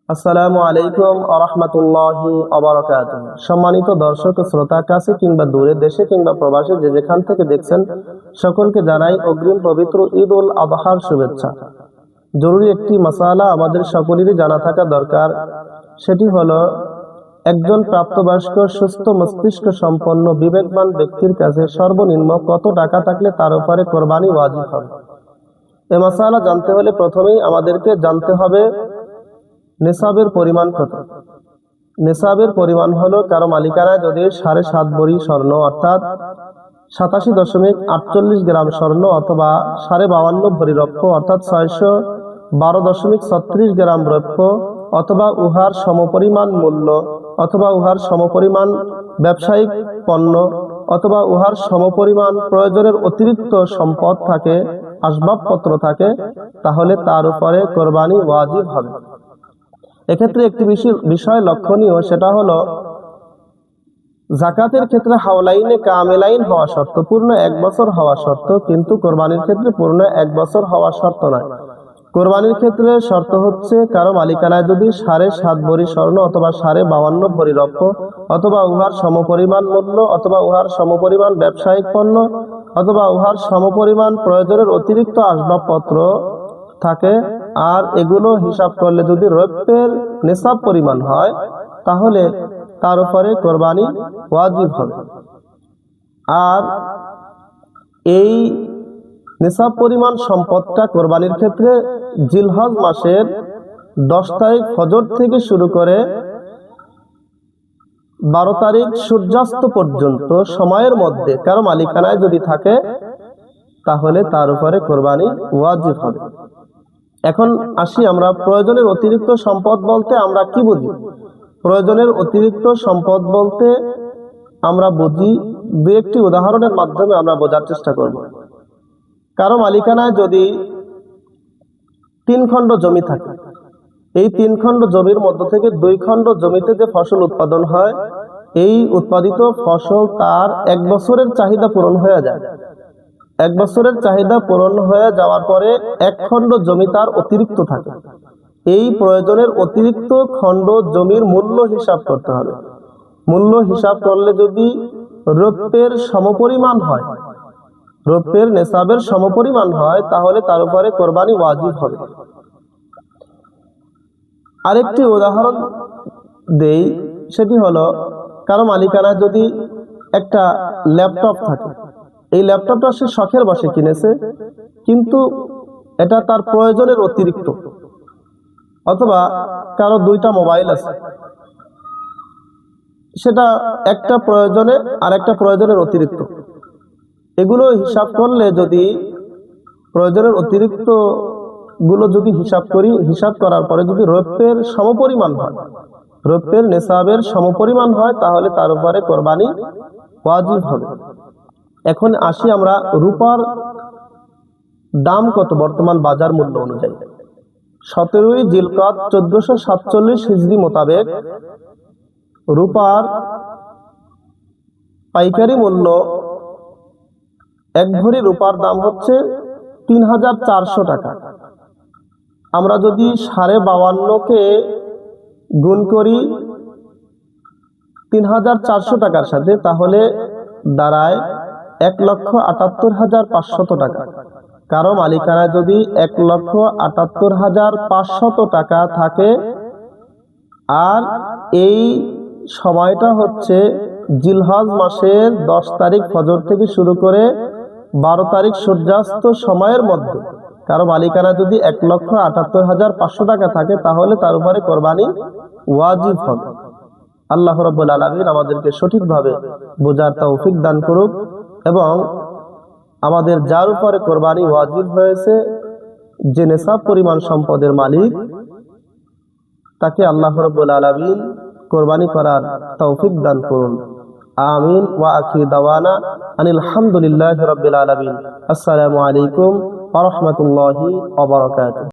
আসসালামু আলাইকুম ওয়া রাহমাতুল্লাহি ওয়া বারাকাতুহু। সম্মানিত দর্শক ও শ্রোতা, কাছে কিংবা দূরে, দেশে কিংবা প্রবাসে যে যেখান থেকে দেখছেন, সকলকে জানাই অগ্রিম পবিত্র ঈদ উল আযহার শুভেচ্ছা। জরুরি একটি মাসালা আমাদের সকলেরই জানা থাকা দরকার। সেটি হলো, একজন প্রাপ্তবয়স্ক সুস্থ মস্তিষ্ক সম্পন্ন বিবেকবান ব্যক্তির কাছে সর্বনিম্ন কত টাকা থাকলে তার উপরে কোরবানি ওয়াজিব হবে। এই মাসালা জানতে হলে প্রথমেই আমাদেরকে জানতে হবে নিসাবের পরিমাণ কত। নিসাবের পরিমাণ হলো, কারো মালিকানায় যদি 7.5 ভরি স্বর্ণ অর্থাৎ 87.48 গ্রাম স্বর্ণ অথবা 52.5 ভরি রৌপ্য অর্থাৎ 612.36 গ্রাম রৌপ্য অথবা উহার সমপরিমাণ মূল্য অথবা উহার সমপরিমাণ ব্যবসায়িক পণ্য অথবা উহার সমপরিমাণ প্রয়োজনের অতিরিক্ত সম্পদ থাকে, আসবাবপত্র থাকে, তাহলে তার উপরে কোরবানি ওয়াজিব হবে। এক্ষেত্রে একটি বিষয় লক্ষণীয়, সেটা হলো যাকাতের ক্ষেত্রে হাওলাইনে কামেলাইন হওয়া শর্ত, পূর্ণ 1 বছর হওয়া শর্ত, কিন্তু কোরবানির ক্ষেত্রে পূর্ণ 1 বছর হওয়া শর্ত নয়। কোরবানির ক্ষেত্রে শর্ত হচ্ছে, কারো মালিকানায় যদি 7.5 ভরি স্বর্ণ অথবা 52.5 ভরি রৌপ্য অথবা উহার সমপরিমাণ মূল্য অথবা উহার সমপরিমাণ ব্যবসায়িক পণ্য অথবা উহার সমপরিমাণ প্রয়োজনের অতিরিক্ত আসবাবপত্র থাকে, আর এগুলো হিসাব করলে যদি রৌপ্যের নিসাব পরিমাণ হয়, তাহলে তার উপরে কোরবানি ওয়াজিব হবে। আর এই নিসাব পরিমাণ সম্পদটা কোরবানির ক্ষেত্রে জিলহজ মাসের 10 তারিখ ফজর থেকে শুরু করে 12 তারিখ সূর্যাস্ত পর্যন্ত সময়ের মধ্যে কারো মালিকানায় যদি থাকে, তাহলে তার উপরে কোরবানি ওয়াজিব হবে। এখন আসি আমরা প্রয়োজনের অতিরিক্ত সম্পদ বলতে আমরা কি বুঝি। প্রয়োজনের অতিরিক্ত সম্পদ বলতে আমরা বুঝি, দু একটি উদাহরণের মাধ্যমে আমরা বোঝার চেষ্টা করব। কারো মালিকানায় যদি 3 খণ্ড জমি থাকে, এই 3 খণ্ড জমির মধ্য থেকে 2 খণ্ড জমিতে যে ফসল উৎপাদন হয়, এই উৎপাদিত ফসল তার 1 বছরের চাহিদা পূরণ হয়ে যায়। 1 বছরের চাহিদা পূরণ হয়ে যাওয়ার পরে 1 খণ্ড জমি তার অতিরিক্ত থাকে। এই প্রয়োজনের অতিরিক্ত খণ্ড জমির মূল্য হিসাব করতে হবে। মূল্য হিসাব করলে যদি রৌপ্যের সমপরিমাণ হয়, রৌপ্যের নিসাবের সমপরিমাণ হয়, তাহলে তার উপরে কোরবানি ওয়াজিব হবে। আরেকটি উদাহরণ দেই, সেটি হলো, কারো মালিকানায় যদি একটা ল্যাপটপ থাকে, এই ল্যাপটপটা সে শখের বশে কিনেছে, কিন্তু এটা তার প্রয়োজনের অতিরিক্ত, অথবা কারো 2টা মোবাইল আছে, সেটা একটা প্রয়োজনে আর একটা প্রয়োজনের অতিরিক্ত। এগুলো হিসাব করলে যদি প্রয়োজনের অতিরিক্ত গুলো যদি হিসাব করি, হিসাব করার পরে যদি রৌপ্যের সমপরিমাণ হয়, রৌপ্যের নিসাবের সমপরিমাণ হয়, তাহলে তার উপরে কোরবানি ওয়াজিব হবে। এখন আসি আমরা রূপার দাম কত বর্তমান বাজার মূল্য অনুযায়ী। 17ই জিলকদ 1447 হিজরি মোতাবেক রূপার পাইকারি মূল্য 1 ভরি রূপার দাম হচ্ছে 3400 টাকা। আমরা যদি 52.5কে গুণ করি 3400 টাকার সাথে, তাহলে দাঁড়ায় 1,78,500 টাকা। কারো মালিকানায় যদি 1,78,500 টাকা থাকে, আর এই সময়টা হচ্ছে জিলহজ মাসের 10 তারিখ ফজর থেকে শুরু করে 12 তারিখ সূর্যাস্ত সময়ের মধ্যে কারো মালিকানায় যদি 1,78,500 টাকা থাকে, তাহলে তার উপরে কোরবানি ওয়াজিব হবে। আল্লাহ রাব্বুল আলামিন আমাদেরকে সঠিকভাবে বোঝার তৌফিক দান করুক, এবং আমাদের যার উপরে কোরবানি ওয়াজিব হয়েছে, যে নিসাব পরিমাণ সম্পদের মালিক, তাকে আল্লাহ রাব্বুল আলামিন কোরবানি করার তৌফিক দান করুন। আমিন। ওয়া আখিরু দাওয়ানা আনিল হামদুলিল্লাহি রাব্বিল আলামিন। আসসালামু আলাইকুম ওয়া রাহমাতুল্লাহি ওয়া বারাকাতুহু।